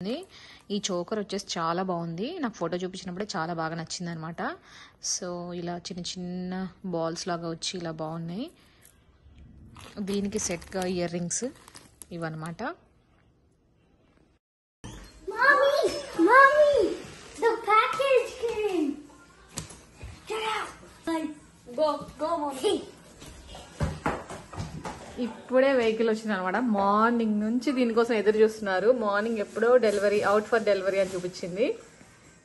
ఈ చోకర్ వచ్చేసి చాలా బాగుంది. నాకు ఫోటో చూపించినప్పుడే చాలా బాగా నచ్చింది అనమాట. సో ఇలా చిన్న చిన్న బాల్స్ లాగా వచ్చి ఇలా బాగున్నాయి. దీనికి సెట్గా ఇయర్ రింగ్స్ ఇవన్నమాట. ఇప్పుడే వెహికల్ వచ్చింది అనమాట. మార్నింగ్ నుంచి దీనికోసం ఎదురు చూస్తున్నారు. మార్నింగ్ ఎప్పుడో డెలివరీ, అవుట్ ఫర్ డెలివరీ అని చూపించింది.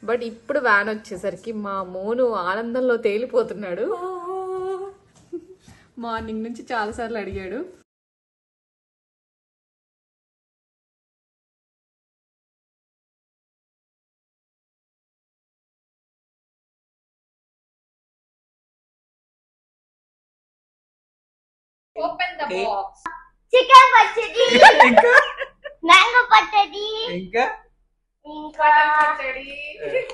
బట్ ఇప్పుడు వ్యాన్ వచ్చేసరికి మా మోను ఆనందంలో తేలిపోతున్నాడు. మార్నింగ్ నుంచి చాలాసార్లు అడిగాడు. Open the box. Chicken pachadi. Mango pachadi.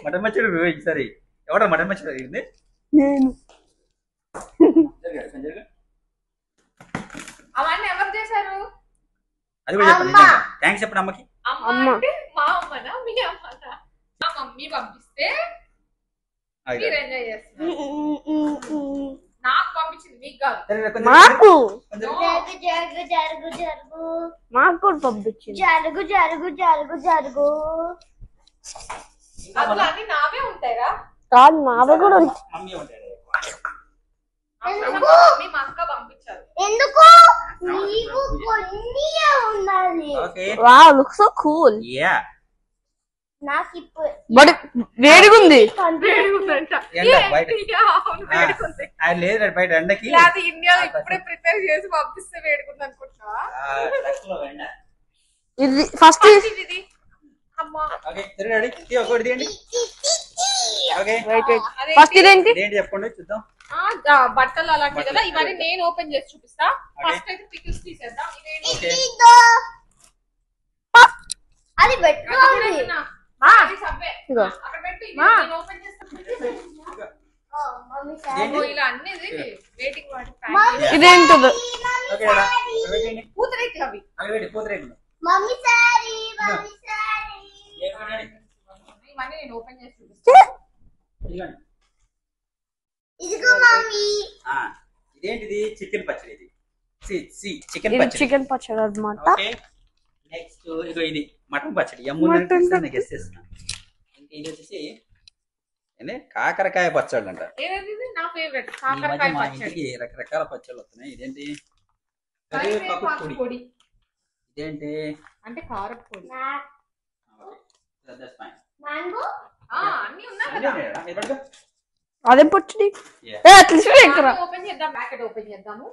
Mutton పచ్చడి సరే. ఎవడ మటన్ పచ్చడి అడిగింది? నేను. అవన్నీ ఎవరు చేశారు? అది కూడా చెప్పండి. థ్యాంక్స్ చెప్పండి అమ్మకి. అమ్మ అంటే మా అమ్మనా మీ అమ్మనా? మా మమ్మీ పంపిస్తే మీరు ఎంజాయ్ చేస్తున్నారు. నాకు పంపించింది మీకు కాదు. మాకు జరుగు జరుగు జరుగు జరుగు మాకు కూడా పంపించింది. జరుగు జరుగు జరుగు జరుగు అసలు అన్ని నావే ఉంటాయిరా? కాదు మావి కూడా ఉంటాయి. మమ్మీ ఉంటాడు. మమ్మీ మా అక్క పంపించారు. ఎందుకు నీకు కొన్ని ఉండాలి. Okay. Wow looks so cool. Yeah. నాకు ఇప్పుడు బట్ వేడిగుంది. లేదు బయట ఎండకి ఇండియాలో ఇప్పుడే ప్రిపేర్ చేసి పంపిస్తే వేడుకుంది అనుకుంటున్నావా? ఇది ఫస్ట్ ఇది అమ్మా ఫస్ట్ ఇదేంటి? చెప్పండి చూద్దాం. బట్టలు అలాంటివి కదా, ఇవన్నీ నేను ఓపెన్ చేసి చూపిస్తా. ఫస్ట్ అయితే పికిల్స్ తీసేద్దాం. అది పెట్టుకోండి. ఇలా అన్ని వెయిటింగ్ ఇదేంటది? పూతరేకులు అవి. మమ్మీ సారీ మమ్మీ సారీ ఇవన్నీ నేను ఓపెన్ చేసి చూపిస్తా. ఇదిగో మమ్మీ. ఇదేంటిది? చికెన్ పచ్చడి. ఇది చికెన్ ఇది పచ్చడి. చికెన్ పచ్చడి అన్నమాట. ఓకే. నెక్స్ట్ ఇగో ఇది మటన్ పచ్చడి. అమ్ముని గెస్ చేస్తున్నా. ఇది వచ్చేసి కాకరకాయ పచ్చడి అంట. నా ఫేవరెట్ ఈ కాకరకాయ మధ్య మా పచ్చడి. ఇంటికి రకరకాల పచ్చళ్ళు వస్తున్నాయి. ఇదేంటి? కరివేపాకు పొడి. ఇదేంటి? అంటే కారపు పొడి. మ్యాంగో అన్ని ఉన్నాయి కదా. అదేం పచ్చడి? అట్లా ఓపెన్ చేద్దాం. ప్యాకెట్ ఓపెన్ చేద్దాము.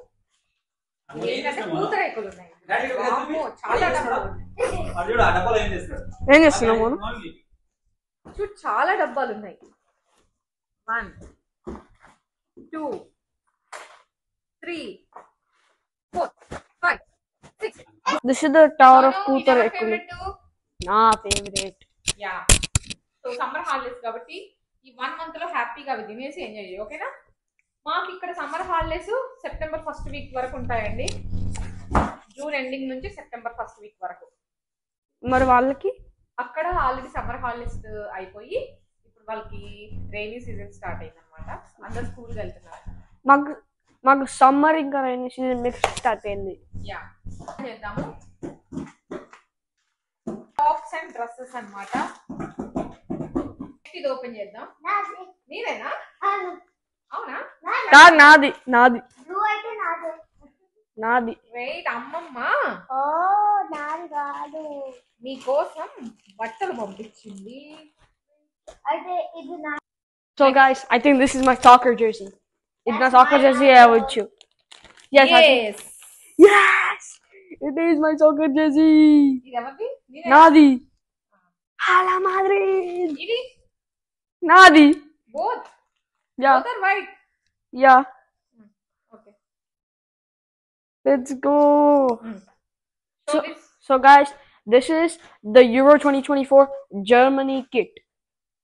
ఏంటంటే పూతరేకులు ఉన్నాయి. వామ్మో, చాలా డబ్బాలు ఉన్నాయి. ఏం చేస్తున్నావు? చూడు చాలా డబ్బాలు ఉన్నాయి. 1 2 3 4 5 6. This is the tower of pootharekulu. నా favourite. Yeah. So summer holidays కాబట్టి ఈ 1 మంత్ లో హ్యాపీగా అవి తినేసి ఎంజాయ్ చేయి. ఓకేనా? మాకు ఇక్కడ summer holidays September 1st week వరకు ఉంటాయండి. జూన్ ఎండింగ్ నుంచి సెప్టెంబర్ 1st వీక్ వరకు. మరి వాళ్ళకి అక్కడ ఆల్రెడీ సమ్మర్ హాలిడేస్ అయిపోయి ఇప్పుడు వాళ్ళకి రైనీ సీజన్ స్టార్ట్ అయింది అనమాట. అందరు స్కూల్కి వెళ్తున్నారు. మాకు సమ్మర్ ఇంకా రైనీ సీజన్ మిక్స్ స్టార్ట్ అయింది. యా చేద్దాము. టాప్స్ అండ్ డ్రెస్సెస్ అన్నమాట. ఇది ఓపెన్ చేద్దాం. మీరేనా? అవునా? నాది నాది బ్లూ అయితే నాదే. నాది. వెయిట్ అమ్మమ్మ ఓ నాది కాదు. మీకోసం బట్టలు పంపించింది. అయితే ఇది నా. So guys, I think this is my soccer jersey. It's my soccer jersey I would choose. Yes. Yes. It is my soccer jersey. ఇది ఎవరిది? నాది. Hala Madrid. ఇది నాది. both. Yeah. both are white. Yeah. Okay. Let's go. So So guys, this is the Euro 2024 Germany kit.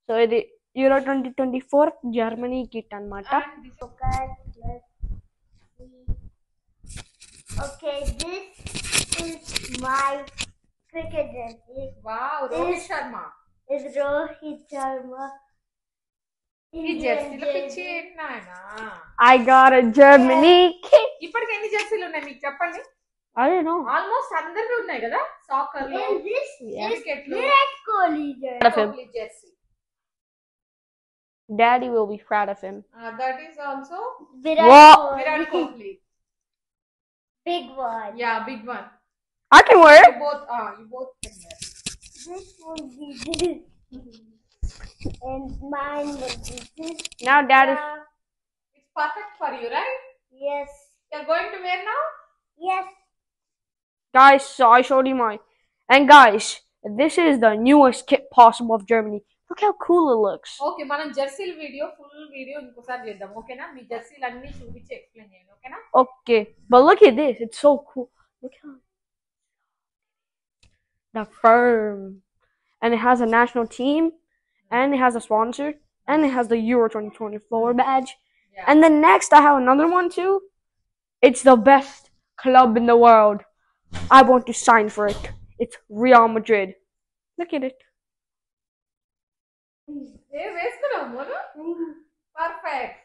So the Euro 2024 Germany kit anamata. Okay, this is my cricket jersey. Wow, Rohit Sharma. Is Rohit Sharma. ఈ జెర్సీలో పిచ్చి ఏంటి నాయనా? I got a Germany kit. ఇప్పటికి ఎన్ని జెర్సీలు ఉన్నాయి మీకు చెప్పండి? I don't know. Almost అందరివి ఉన్నాయి కదా, సాకర్ లో, And this క్రికెట్ లో. Virat Kohli jersey. Proud of him. Kohli jersey. Daddy will be proud of him. That is also Virat Wow. Virat Kohli. Kohli. Big one. Yeah, big one. I can wear it. You both can wear. This will be this. And mine will be this. Now Dad is. It's perfect for you, right? Yes. You're going to wear now? Yes. Guys, so I showed you mine. And guys, this is the newest kit possible of Germany. Look how cool it looks. Okay, మనం జెర్సీల video, full video ఇంకోసారి చేద్దాం, ఓకేనా? మీ జెర్సీలు అన్ని చూపించి explain చేయండి, ఓకేనా? Okay, but look at this. It's so cool. Look how the firm, and it has a national team, and it has a sponsor, and it has the Euro 2024 badge. Yeah. And then next, I have another one too. It's the best club in the world. I want to sign for it. It's Real Madrid. Look at it. ఏ వేసుకున్నావు Monu? Perfect.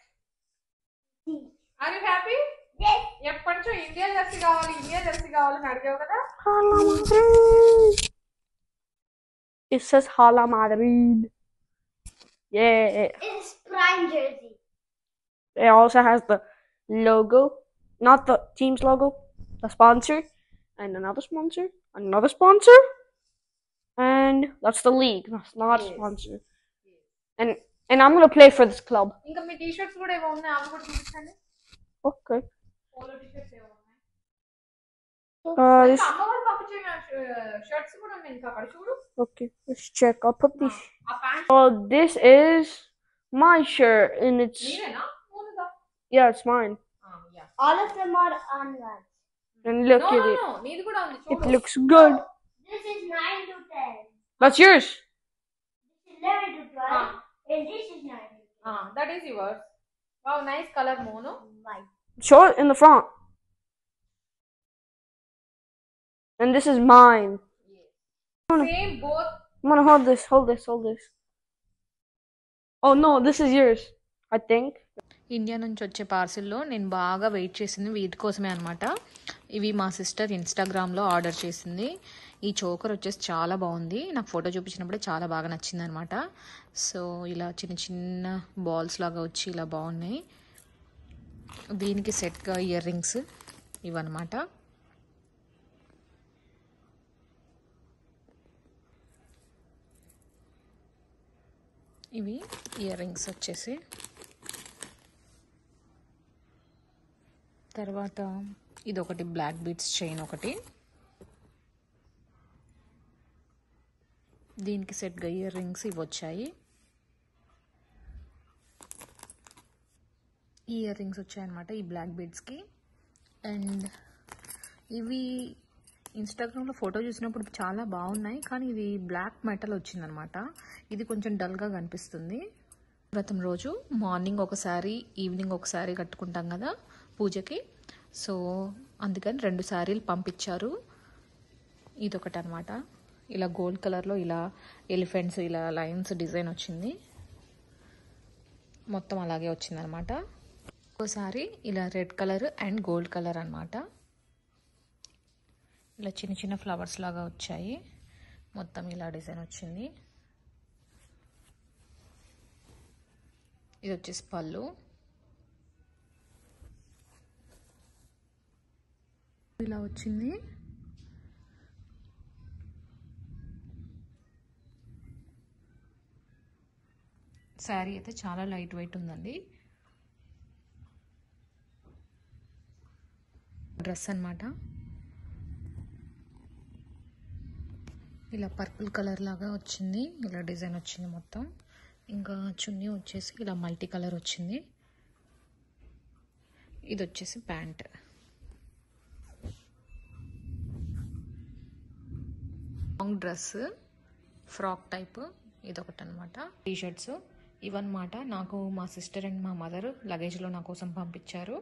Are you happy? Yes. ఎప్పటి నుంచో India jersey కావాలి, India jersey కావాలని అడిగావు కదా? Hala Madrid. It says Hala Madrid. Yeah. It's prime jersey. It also has the logo, not the team's logo, the sponsor, and another sponsor, and that's the league. That's not a Yes. sponsor. And I'm gonna play for this club. ఇంకా మీ T shirts కూడా ఏవో ఉన్నాయి, అవి కూడా చూపించండి. Okay. Polo T shirts ఏవో ఉన్నాయి. This. ఇంకా అమ్మ వాళ్ళు పంపించిన షర్ట్స్ కూడా ఉన్నాయి, ఇంకా అక్కడ చూడు. Okay. Let's check. I'll put these. ఆ pant Oh, this is my shirt, and it's నీవేనా? మోనుదా? yeah, it's mine. Yeah. All of them are online. And look No, at no, it. no. నీది కూడా ఉంది, It చూడు. looks good. This is 9 to 10. That's yours. This is 11 to 12. Ah. And this is 9 to 10. That is yours. Wow, nice color, Mono. White. Show it in the front. And this is mine. Same, both. I'm gonna hold this. Oh no, this is yours. I think. India నుంచి వచ్చే పార్సిల్లో నేను బాగా wait చేసింది వీటి కోసమే అనమాట. ఇవి మా సిస్టర్ ఇన్స్టాగ్రామ్లో ఆర్డర్ చేసింది. ఈ చోకర్ వచ్చేసి చాలా బాగుంది, నాకు ఫోటో చూపించినప్పుడే చాలా బాగా నచ్చింది అనమాట. సో ఇలా చిన్న చిన్న బాల్స్ లాగా వచ్చి ఇలా బాగున్నాయి. దీనికి సెట్గా ఇయర్ రింగ్స్ ఇవన్నమాట. ఇవి ఇయర్ రింగ్స్ వచ్చేసి. తర్వాత ఇది ఒకటి బ్లాక్ బీడ్స్ చైన్ ఒకటి, దీనికి సెట్గా ఇయర్ రింగ్స్ ఇవి వచ్చాయి. ఈ ఇయర్ రింగ్స్ వచ్చాయన్నమాట ఈ బ్లాక్ బీడ్స్కి. అండ్ ఇవి ఇన్స్టాగ్రామ్లో ఫోటో చూసినప్పుడు చాలా బాగున్నాయి, కానీ ఇది బ్లాక్ మెటల్ వచ్చిందనమాట. ఇది కొంచెం డల్గా కనిపిస్తుంది. వ్రతం రోజు మార్నింగ్ ఒకసారి, ఈవినింగ్ ఒకసారి కట్టుకుంటాం కదా పూజకి. సో అందుకని 2 శారీలు పంపించారు. ఇదొకటి అనమాట, ఇలా గోల్డ్ కలర్లో ఇలా ఎలిఫెంట్స్ ఇలా లైన్స్ డిజైన్ వచ్చింది, మొత్తం అలాగే వచ్చిందనమాట. ఇంకోసారి ఇలా red colour and gold colour అనమాట. ఇలా చిన్న చిన్న ఫ్లవర్స్ లాగా వచ్చాయి, మొత్తం ఇలా డిజైన్ వచ్చింది. ఇది వచ్చేసి పళ్ళు. ఇలా వచ్చింది. శారీ అయితే చాలా లైట్ వెయిట్ ఉందండి. డ్రెస్ అన్నమాట, ఇలా పర్పుల్ కలర్ లాగా వచ్చింది, ఇలా డిజైన్ వచ్చింది మొత్తం. ఇంకా చున్నీ వచ్చేసి ఇలా మల్టీ కలర్ వచ్చింది. ఇది వచ్చేసి pant. Long dress frock type ఇదొకటి అనమాట. టీ షర్ట్స్ ఇవన్నమాట నాకు మా సిస్టర్ అండ్ మా మదర్ లగేజ్లో నా కోసం పంపించారు.